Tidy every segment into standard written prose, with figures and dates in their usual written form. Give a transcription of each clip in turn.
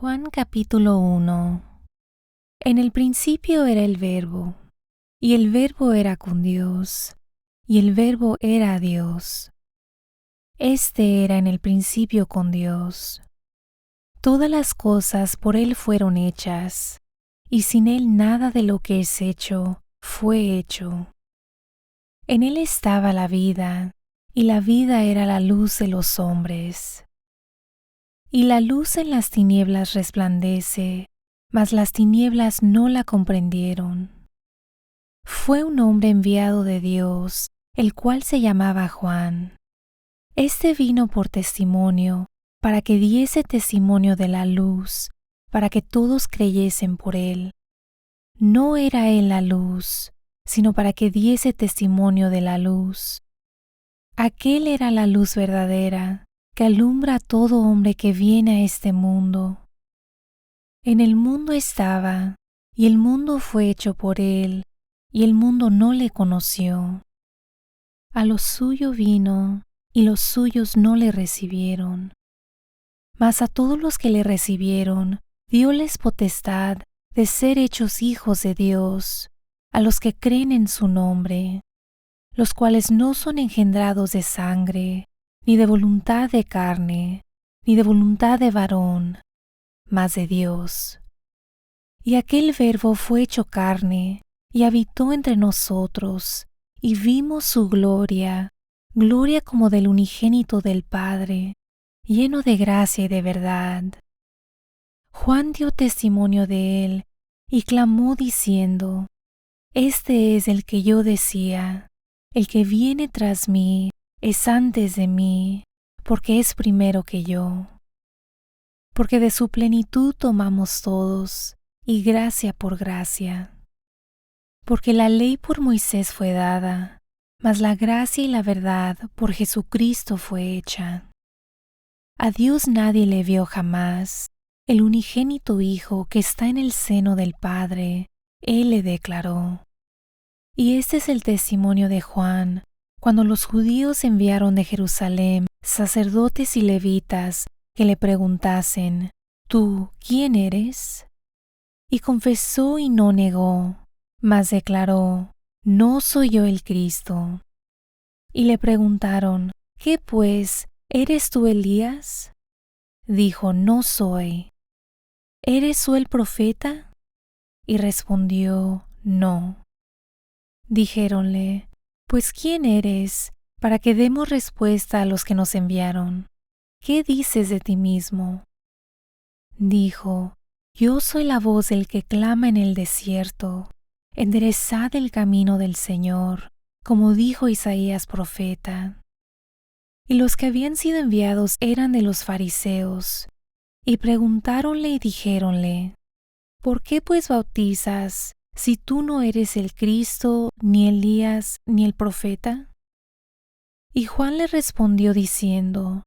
Juan capítulo 1. En el principio era el Verbo, y el Verbo era con Dios, y el Verbo era Dios. Este era en el principio con Dios. Todas las cosas por Él fueron hechas, y sin Él nada de lo que es hecho fue hecho. En Él estaba la vida, y la vida era la luz de los hombres. Y la luz en las tinieblas resplandece, mas las tinieblas no la comprendieron. Fue un hombre enviado de Dios, el cual se llamaba Juan. Este vino por testimonio, para que diese testimonio de la luz, para que todos creyesen por él. No era él la luz, sino para que diese testimonio de la luz. Aquel era la luz verdadera, que alumbra a todo hombre que viene a este mundo. En el mundo estaba, y el mundo fue hecho por él, y el mundo no le conoció. A lo suyo vino, y los suyos no le recibieron. Mas a todos los que le recibieron, dióles potestad de ser hechos hijos de Dios, a los que creen en su nombre, los cuales no son engendrados de sangre, ni de voluntad de carne, ni de voluntad de varón, mas de Dios. Y aquel Verbo fue hecho carne, y habitó entre nosotros, y vimos su gloria, gloria como del unigénito del Padre, lleno de gracia y de verdad. Juan dio testimonio de él, y clamó diciendo: Este es el que yo decía, el que viene tras mí es antes de mí, porque es primero que yo. Porque de su plenitud tomamos todos, y gracia por gracia. Porque la ley por Moisés fue dada, mas la gracia y la verdad por Jesucristo fue hecha. A Dios nadie le vio jamás, el unigénito Hijo que está en el seno del Padre, Él le declaró. Y este es el testimonio de Juan, cuando los judíos enviaron de Jerusalén sacerdotes y levitas que le preguntasen: ¿Tú quién eres? Y confesó y no negó, mas declaró: No soy yo el Cristo. Y le preguntaron: ¿Qué pues? ¿Eres tú Elías? Dijo: No soy. ¿Eres tú el profeta? Y respondió: No. Dijéronle: Pues ¿quién eres, para que demos respuesta a los que nos enviaron? ¿Qué dices de ti mismo? Dijo: Yo soy la voz del que clama en el desierto, enderezad el camino del Señor, como dijo Isaías profeta. Y los que habían sido enviados eran de los fariseos, y preguntáronle y dijéronle: ¿Por qué pues bautizas, si tú no eres el Cristo, ni Elías, ni el profeta? Y Juan le respondió diciendo: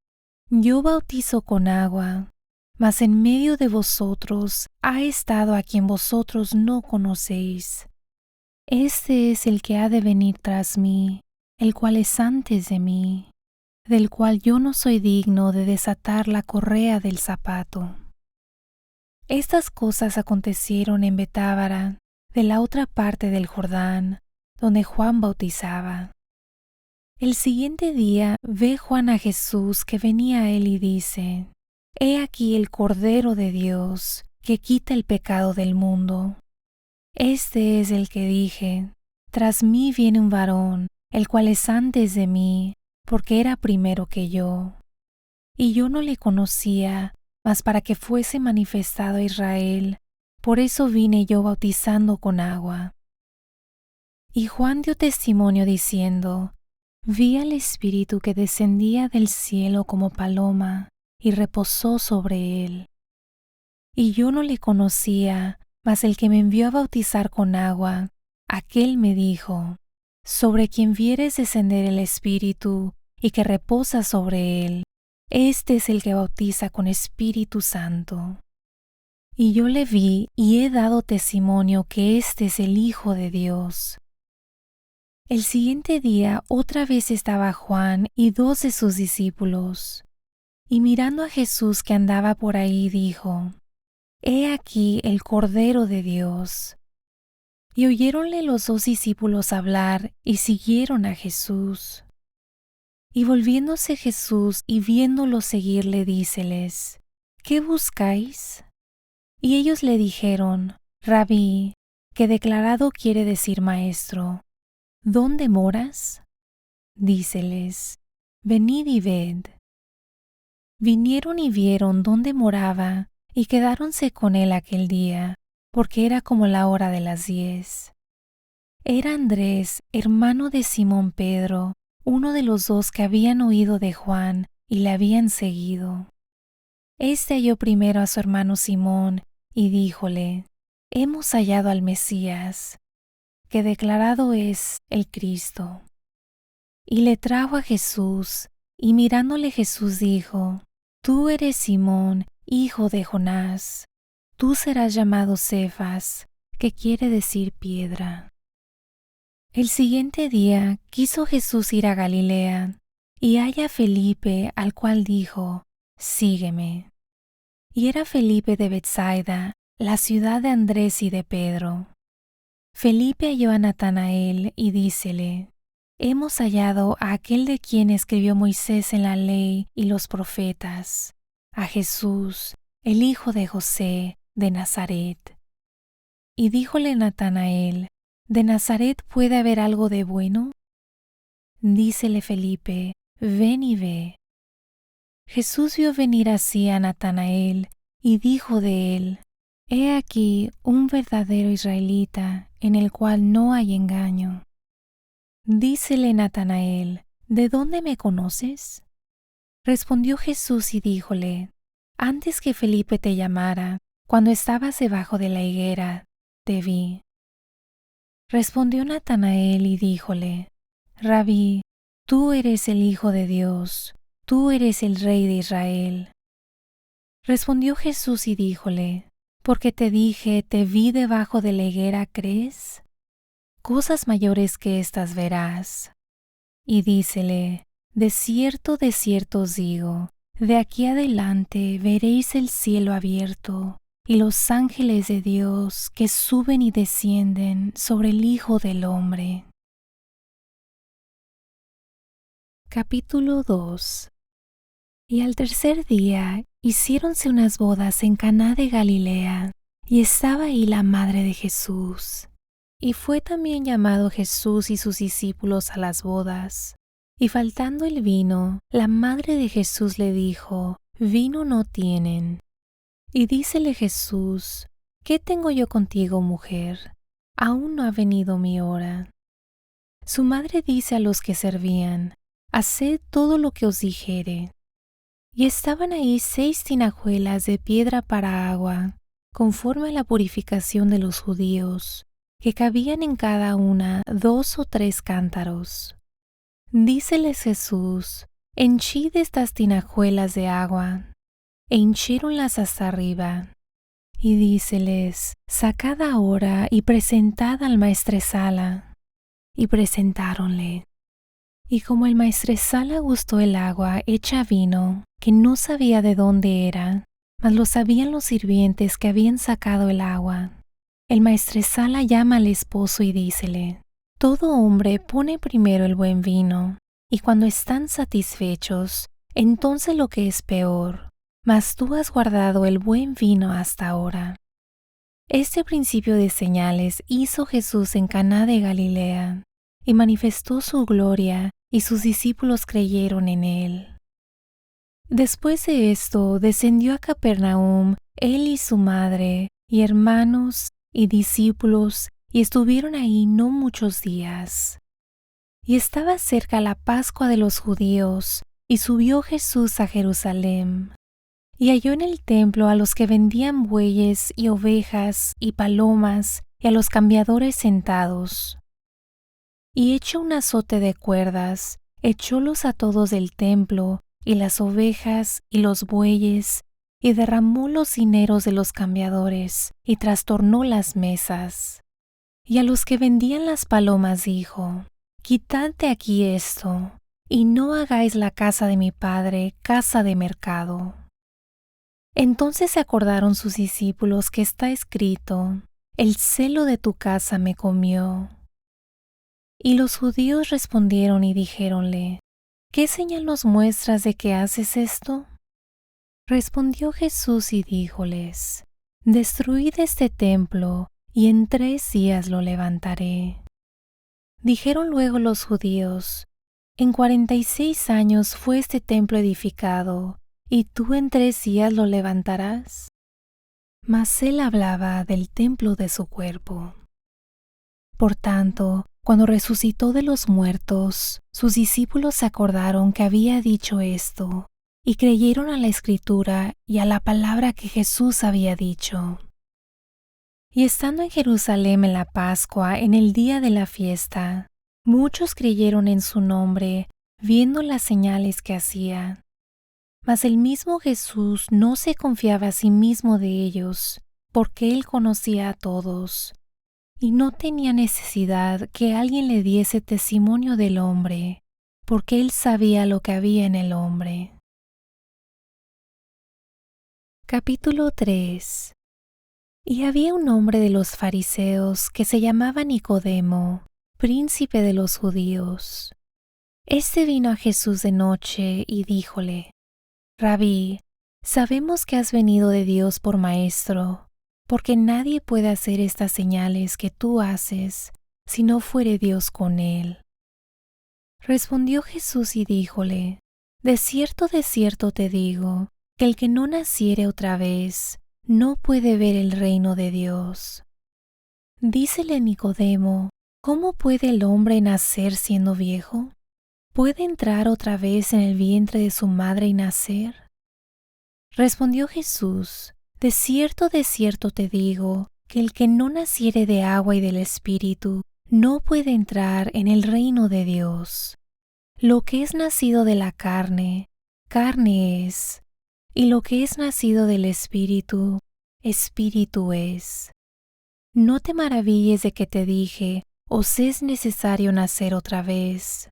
Yo bautizo con agua, mas en medio de vosotros ha estado a quien vosotros no conocéis. Este es el que ha de venir tras mí, el cual es antes de mí, del cual yo no soy digno de desatar la correa del zapato. Estas cosas acontecieron en Betábara, de la otra parte del Jordán, donde Juan bautizaba. El siguiente día ve Juan a Jesús que venía a él y dice: He aquí el Cordero de Dios, que quita el pecado del mundo. Este es el que dije: Tras mí viene un varón, el cual es antes de mí, porque era primero que yo. Y yo no le conocía, mas para que fuese manifestado a Israel, por eso vine yo bautizando con agua. Y Juan dio testimonio diciendo: Vi al Espíritu que descendía del cielo como paloma, y reposó sobre él. Y yo no le conocía, mas el que me envió a bautizar con agua, aquel me dijo: Sobre quien vieres descender el Espíritu, y que reposa sobre él, este es el que bautiza con Espíritu Santo. Y yo le vi y he dado testimonio que este es el Hijo de Dios. El siguiente día otra vez estaba Juan y 2 de sus discípulos. Y mirando a Jesús que andaba por ahí, dijo: He aquí el Cordero de Dios. Y oyéronle los 2 discípulos hablar y siguieron a Jesús. Y volviéndose Jesús y viéndolos seguirle, díceles: ¿Qué buscáis? Y ellos le dijeron: Rabí, que declarado quiere decir maestro, ¿dónde moras? Díceles: Venid y ved. Vinieron y vieron dónde moraba, y quedáronse con él aquel día, porque era como la hora de las 10. Era Andrés, hermano de Simón Pedro, uno de los 2 que habían oído de Juan y le habían seguido. Este halló primero a su hermano Simón y díjole: Hemos hallado al Mesías, que declarado es el Cristo. Y le trajo a Jesús, y mirándole Jesús dijo: Tú eres Simón, hijo de Jonás. Tú serás llamado Cefas, que quiere decir piedra. El siguiente día quiso Jesús ir a Galilea, y halla a Felipe, al cual dijo: Sígueme. Y era Felipe de Betsaida, la ciudad de Andrés y de Pedro. Felipe halló a Natanael y dícele: Hemos hallado a aquel de quien escribió Moisés en la ley y los profetas, a Jesús, el hijo de José, de Nazaret. Y díjole Natanael: ¿De Nazaret puede haber algo de bueno? Dícele Felipe: Ven y ve. Jesús vio venir así a Natanael y dijo de él: He aquí un verdadero israelita, en el cual no hay engaño. Dícele Natanael: ¿De dónde me conoces? Respondió Jesús y díjole: Antes que Felipe te llamara, cuando estabas debajo de la higuera, te vi. Respondió Natanael y díjole: Rabí, tú eres el Hijo de Dios, tú eres el Rey de Israel. Respondió Jesús y díjole: Porque te dije, te vi debajo de la higuera, ¿crees? Cosas mayores que estas verás. Y dícele: De cierto os digo, de aquí adelante veréis el cielo abierto, y los ángeles de Dios que suben y descienden sobre el Hijo del Hombre. Capítulo 2. Y al tercer día hiciéronse unas bodas en Caná de Galilea, y estaba ahí la madre de Jesús. Y fue también llamado Jesús y sus discípulos a las bodas. Y faltando el vino, la madre de Jesús le dijo: Vino no tienen. Y dícele Jesús: ¿Qué tengo yo contigo, mujer? Aún no ha venido mi hora. Su madre dice a los que servían: Haced todo lo que os dijere. Y estaban ahí 6 tinajuelas de piedra para agua, conforme a la purificación de los judíos, que cabían en cada una 2 o 3 cántaros. Díceles Jesús: Henchid estas tinajuelas de agua. E hinchéronlas hasta arriba. Y díceles: Sacad ahora y presentad al maestresala. Y presentáronle. Y como el maestresala gustó el agua hecha vino, que no sabía de dónde era, mas lo sabían los sirvientes que habían sacado el agua, el maestresala llama al esposo y dícele: Todo hombre pone primero el buen vino, y cuando están satisfechos, entonces lo que es peor, mas tú has guardado el buen vino hasta ahora. Este principio de señales hizo Jesús en Caná de Galilea, y manifestó su gloria, y sus discípulos creyeron en él. Después de esto, descendió a Capernaum él y su madre, y hermanos, y discípulos, y estuvieron ahí no muchos días. Y estaba cerca la Pascua de los judíos, y subió Jesús a Jerusalén. Y halló en el templo a los que vendían bueyes y ovejas y palomas, y a los cambiadores sentados. Y hecho un azote de cuerdas, echólos a todos del templo, y las ovejas y los bueyes, y derramó los dineros de los cambiadores, y trastornó las mesas. Y a los que vendían las palomas dijo: Quitad de aquí esto, y no hagáis la casa de mi padre casa de mercado. Entonces se acordaron sus discípulos que está escrito: el celo de tu casa me comió. Y los judíos respondieron y dijéronle: ¿qué señal nos muestras de que haces esto? Respondió Jesús y díjoles: destruid este templo, y en 3 días lo levantaré. Dijeron luego los judíos: en 46 años fue este templo edificado, ¿y tú en 3 días lo levantarás? Mas él hablaba del templo de su cuerpo. Por tanto, cuando resucitó de los muertos, sus discípulos se acordaron que había dicho esto, y creyeron a la Escritura y a la palabra que Jesús había dicho. Y estando en Jerusalén en la Pascua, en el día de la fiesta, muchos creyeron en su nombre, viendo las señales que hacía. Mas el mismo Jesús no se confiaba a sí mismo de ellos, porque él conocía a todos, y no tenía necesidad que alguien le diese testimonio del hombre, porque él sabía lo que había en el hombre. Capítulo 3. Y había un hombre de los fariseos que se llamaba Nicodemo, príncipe de los judíos. Este vino a Jesús de noche y díjole: Rabí, sabemos que has venido de Dios por maestro, porque nadie puede hacer estas señales que tú haces si no fuere Dios con él. Respondió Jesús y díjole: de cierto te digo, que el que no naciere otra vez no puede ver el reino de Dios. Dícele Nicodemo: ¿cómo puede el hombre nacer siendo viejo? ¿Puede entrar otra vez en el vientre de su madre y nacer? Respondió Jesús: de cierto te digo, que el que no naciere de agua y del Espíritu no puede entrar en el reino de Dios. Lo que es nacido de la carne, carne es, y lo que es nacido del Espíritu, Espíritu es. No te maravilles de que te dije: os es necesario nacer otra vez.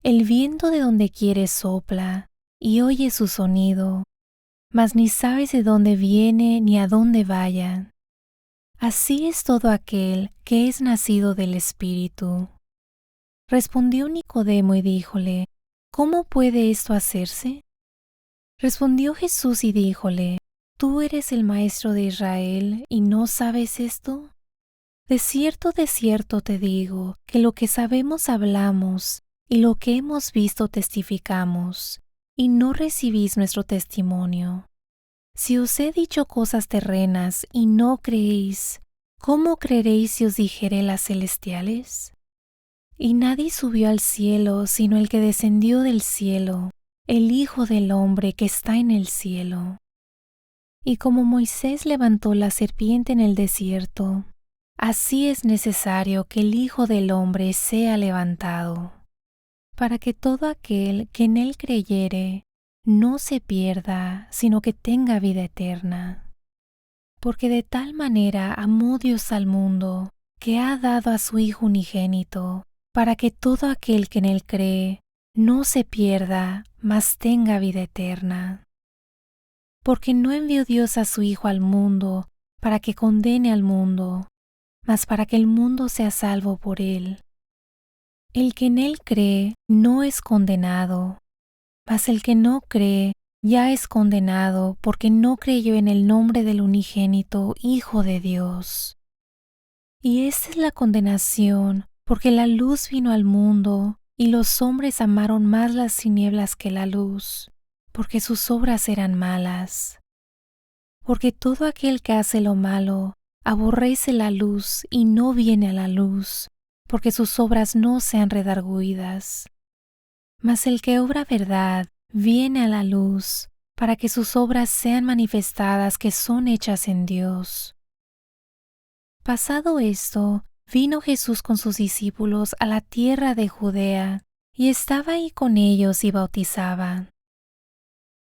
El viento de donde quiere sopla, y oyes su sonido, mas ni sabes de dónde viene ni a dónde vaya. Así es todo aquel que es nacido del Espíritu. Respondió Nicodemo y díjole: ¿cómo puede esto hacerse? Respondió Jesús y díjole: ¿tú eres el maestro de Israel y no sabes esto? De cierto te digo, que lo que sabemos hablamos, y lo que hemos visto testificamos, y no recibís nuestro testimonio. Si os he dicho cosas terrenas y no creéis, ¿cómo creeréis si os dijere las celestiales? Y nadie subió al cielo sino el que descendió del cielo, el Hijo del Hombre que está en el cielo. Y como Moisés levantó la serpiente en el desierto, así es necesario que el Hijo del Hombre sea levantado, para que todo aquel que en él creyere no se pierda, sino que tenga vida eterna. Porque de tal manera amó Dios al mundo, que ha dado a su Hijo unigénito, para que todo aquel que en él cree no se pierda, mas tenga vida eterna. Porque no envió Dios a su Hijo al mundo para que condene al mundo, mas para que el mundo sea salvo por él. El que en él cree no es condenado, mas el que no cree ya es condenado porque no creyó en el nombre del unigénito Hijo de Dios. Y esta es la condenación, porque la luz vino al mundo, y los hombres amaron más las tinieblas que la luz, porque sus obras eran malas. Porque todo aquel que hace lo malo aborrece la luz y no viene a la luz, porque sus obras no sean redargüidas. Mas el que obra verdad viene a la luz, para que sus obras sean manifestadas que son hechas en Dios. Pasado esto, vino Jesús con sus discípulos a la tierra de Judea, y estaba ahí con ellos y bautizaba.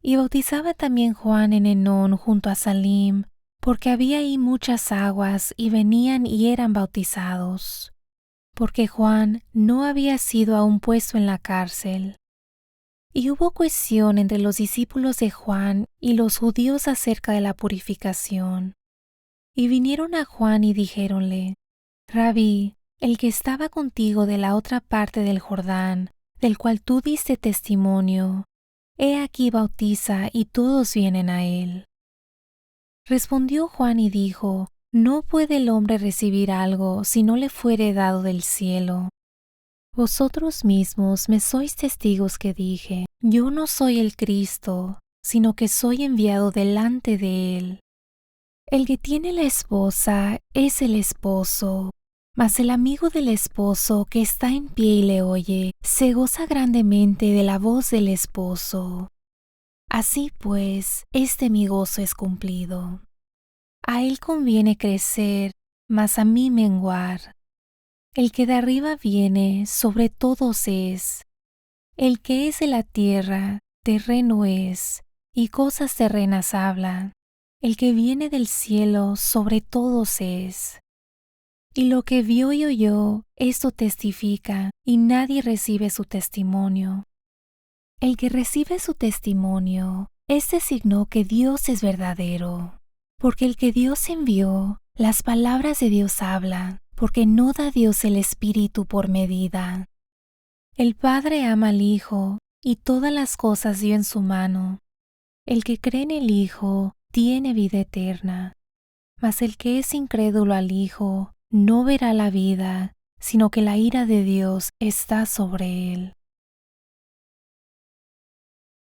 Y bautizaba también Juan en Enón junto a Salim, porque había ahí muchas aguas y venían y eran bautizados, porque Juan no había sido aún puesto en la cárcel. Y hubo cuestión entre los discípulos de Juan y los judíos acerca de la purificación. Y vinieron a Juan y dijéronle: Rabí, el que estaba contigo de la otra parte del Jordán, del cual tú diste testimonio, he aquí bautiza y todos vienen a él. Respondió Juan y dijo: No puede el hombre recibir algo si no le fuere dado del cielo. Vosotros mismos me sois testigos que dije: Yo no soy el Cristo, sino que soy enviado delante de él. El que tiene la esposa es el esposo, mas el amigo del esposo que está en pie y le oye, se goza grandemente de la voz del esposo. Así pues, mi gozo es cumplido. A él conviene crecer, mas a mí menguar. El que de arriba viene, sobre todos es. El que es de la tierra, terreno es, y cosas terrenas habla. El que viene del cielo, sobre todos es. Y lo que vio y oyó, esto testifica, y nadie recibe su testimonio. El que recibe su testimonio, signó que Dios es verdadero. Porque el que Dios envió, las palabras de Dios hablan, porque no da Dios el Espíritu por medida. El Padre ama al Hijo, y todas las cosas dio en su mano. El que cree en el Hijo tiene vida eterna, mas el que es incrédulo al Hijo no verá la vida, sino que la ira de Dios está sobre él.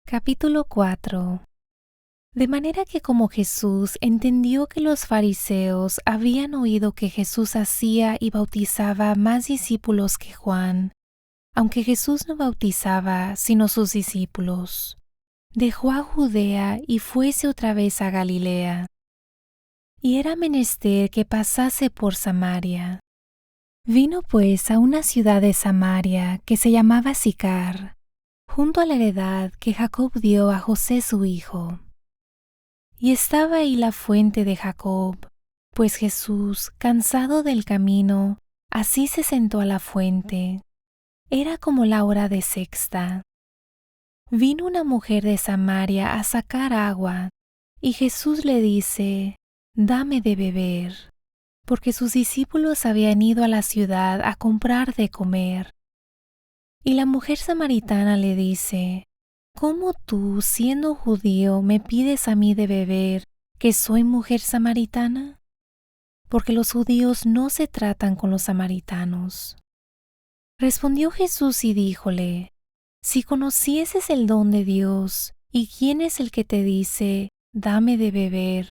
Capítulo 4. De manera que como Jesús entendió que los fariseos habían oído que Jesús hacía y bautizaba más discípulos que Juan, aunque Jesús no bautizaba sino sus discípulos, dejó a Judea y fuese otra vez a Galilea. Y era menester que pasase por Samaria. Vino pues a una ciudad de Samaria que se llamaba Sicar, junto a la heredad que Jacob dio a José su hijo. Y estaba ahí la fuente de Jacob, pues Jesús, cansado del camino, así se sentó a la fuente. Era como la hora de sexta. Vino una mujer de Samaria a sacar agua, y Jesús le dice: Dame de beber, porque sus discípulos habían ido a la ciudad a comprar de comer. Y la mujer samaritana le dice: ¿Cómo tú, siendo judío, me pides a mí de beber, que soy mujer samaritana? Porque los judíos no se tratan con los samaritanos. Respondió Jesús y díjole: Si conocieses el don de Dios, y quién es el que te dice: Dame de beber,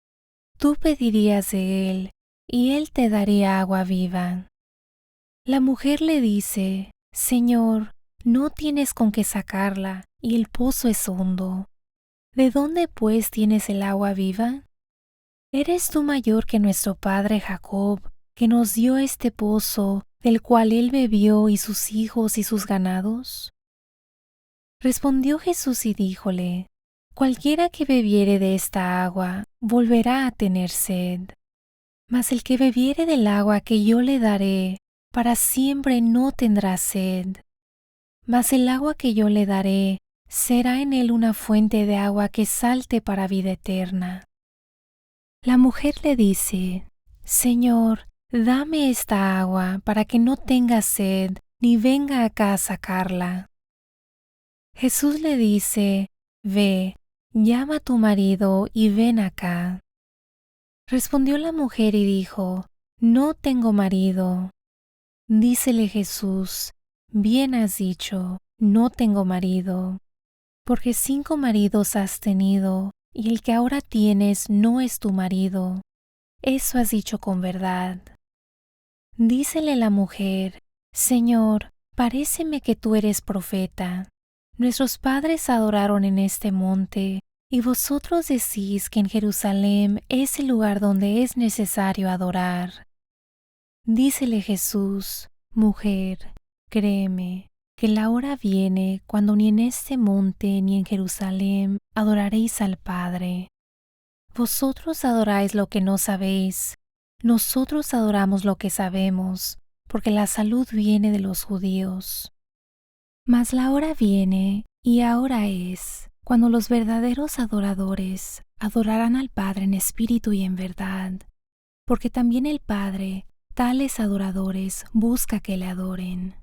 tú pedirías de él, y él te daría agua viva. La mujer le dice: Señor, no tienes con qué sacarla, y el pozo es hondo. ¿De dónde pues tienes el agua viva? ¿Eres tú mayor que nuestro padre Jacob, que nos dio este pozo, del cual él bebió, y sus hijos y sus ganados? Respondió Jesús y díjole: Cualquiera que bebiere de esta agua, volverá a tener sed. Mas el que bebiere del agua que yo le daré, para siempre no tendrá sed. Mas el agua que yo le daré será en él una fuente de agua que salte para vida eterna. La mujer le dice: Señor, dame esta agua para que no tenga sed, ni venga acá a sacarla. Jesús le dice: Ve, llama a tu marido y ven acá. Respondió la mujer y dijo: No tengo marido. Dícele Jesús: Bien has dicho, no tengo marido, porque 5 maridos has tenido, y el que ahora tienes no es tu marido. Eso has dicho con verdad. Dícele la mujer: Señor, paréceme que tú eres profeta. Nuestros padres adoraron en este monte, y vosotros decís que en Jerusalén es el lugar donde es necesario adorar. Dícele Jesús: Mujer, créeme, que la hora viene cuando ni en este monte ni en Jerusalén adoraréis al Padre. Vosotros adoráis lo que no sabéis, nosotros adoramos lo que sabemos, porque la salud viene de los judíos. Mas la hora viene, y ahora es, cuando los verdaderos adoradores adorarán al Padre en espíritu y en verdad, porque también el Padre, tales adoradores, busca que le adoren.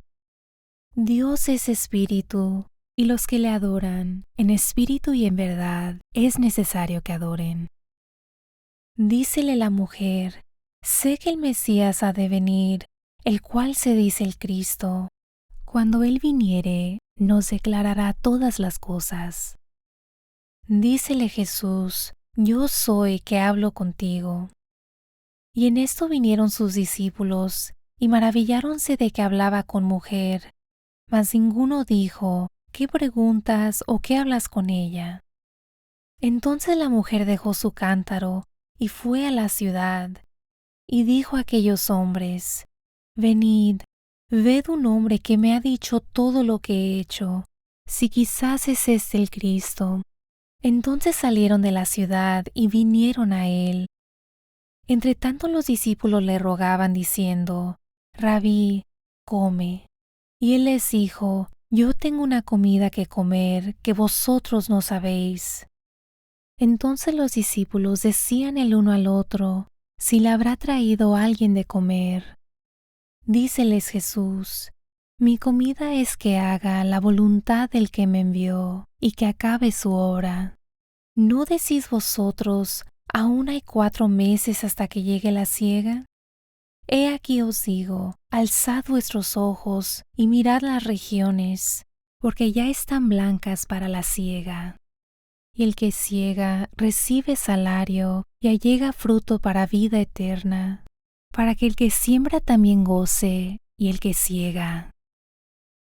Dios es espíritu, y los que le adoran, en espíritu y en verdad, es necesario que adoren. Dícele la mujer: sé que el Mesías ha de venir, el cual se dice el Cristo. Cuando Él viniere, nos declarará todas las cosas. Dícele Jesús: yo soy que hablo contigo. Y en esto vinieron sus discípulos, y maravilláronse de que hablaba con mujer. Mas ninguno dijo: ¿qué preguntas o qué hablas con ella? Entonces la mujer dejó su cántaro y fue a la ciudad, y dijo a aquellos hombres: venid, ved un hombre que me ha dicho todo lo que he hecho, si quizás es este el Cristo. Entonces salieron de la ciudad y vinieron a él. Entre tanto los discípulos le rogaban diciendo: Rabí, come. Y él les dijo: yo tengo una comida que comer que vosotros no sabéis. Entonces los discípulos decían el uno al otro: si le habrá traído alguien de comer. Díceles Jesús: mi comida es que haga la voluntad del que me envió y que acabe su obra. ¿No decís vosotros: aún hay 4 meses hasta que llegue la siega? He aquí os digo: alzad vuestros ojos y mirad las regiones, porque ya están blancas para la siega. Y el que siega recibe salario y allega fruto para vida eterna, para que el que siembra también goce y el que siega.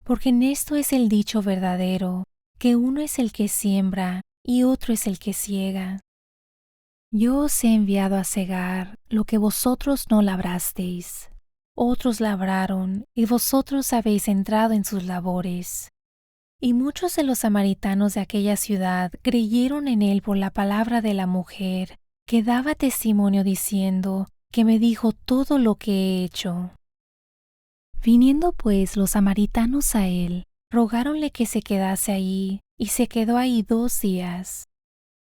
Porque en esto es el dicho verdadero, que uno es el que siembra y otro es el que siega. Yo os he enviado a segar lo que vosotros no labrasteis. Otros labraron y vosotros habéis entrado en sus labores. Y muchos de los samaritanos de aquella ciudad creyeron en él por la palabra de la mujer, que daba testimonio diciendo: que me dijo todo lo que he hecho. Viniendo pues los samaritanos a él, rogáronle que se quedase allí, y se quedó ahí 2 días.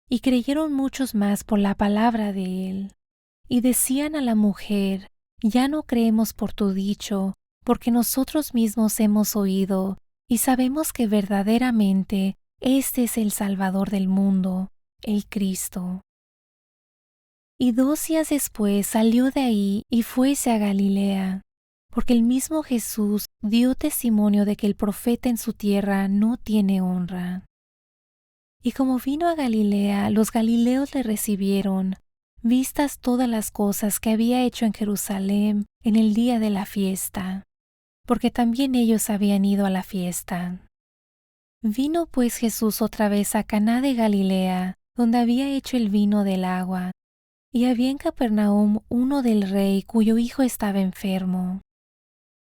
Y creyeron muchos más por la palabra de él. Y decían a la mujer: ya no creemos por tu dicho, porque nosotros mismos hemos oído, y sabemos que verdaderamente este es el Salvador del mundo, el Cristo. Y 2 días después salió de ahí y fuese a Galilea, porque el mismo Jesús dio testimonio de que el profeta en su tierra no tiene honra. Y como vino a Galilea, los galileos le recibieron, vistas todas las cosas que había hecho en Jerusalén en el día de la fiesta, porque también ellos habían ido a la fiesta. Vino pues Jesús otra vez a Caná de Galilea, donde había hecho el vino del agua, y había en Capernaum uno del rey cuyo hijo estaba enfermo.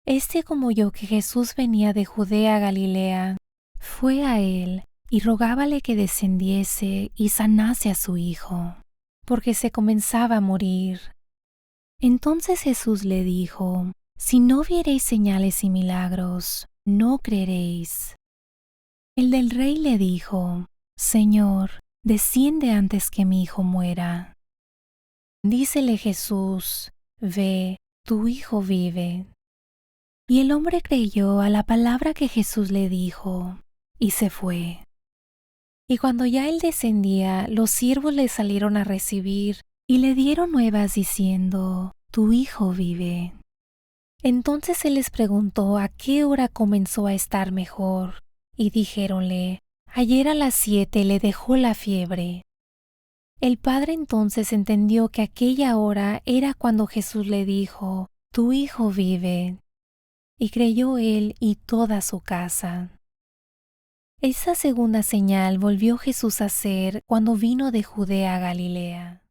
Este, como oyó que Jesús venía de Judea a Galilea, fue a él y rogábale que descendiese y sanase a su hijo, porque se comenzaba a morir. Entonces Jesús le dijo: si no viereis señales y milagros, no creeréis. El del rey le dijo: Señor, desciende antes que mi hijo muera. Dícele Jesús: ve, tu hijo vive. Y el hombre creyó a la palabra que Jesús le dijo, y se fue. Y cuando ya él descendía, los siervos le salieron a recibir y le dieron nuevas diciendo: tu hijo vive. Entonces él les preguntó a qué hora comenzó a estar mejor, y dijéronle: ayer a las 7 le dejó la fiebre. El padre entonces entendió que aquella hora era cuando Jesús le dijo: tu hijo vive. Y creyó él y toda su casa. Esa segunda señal volvió Jesús a hacer cuando vino de Judea a Galilea.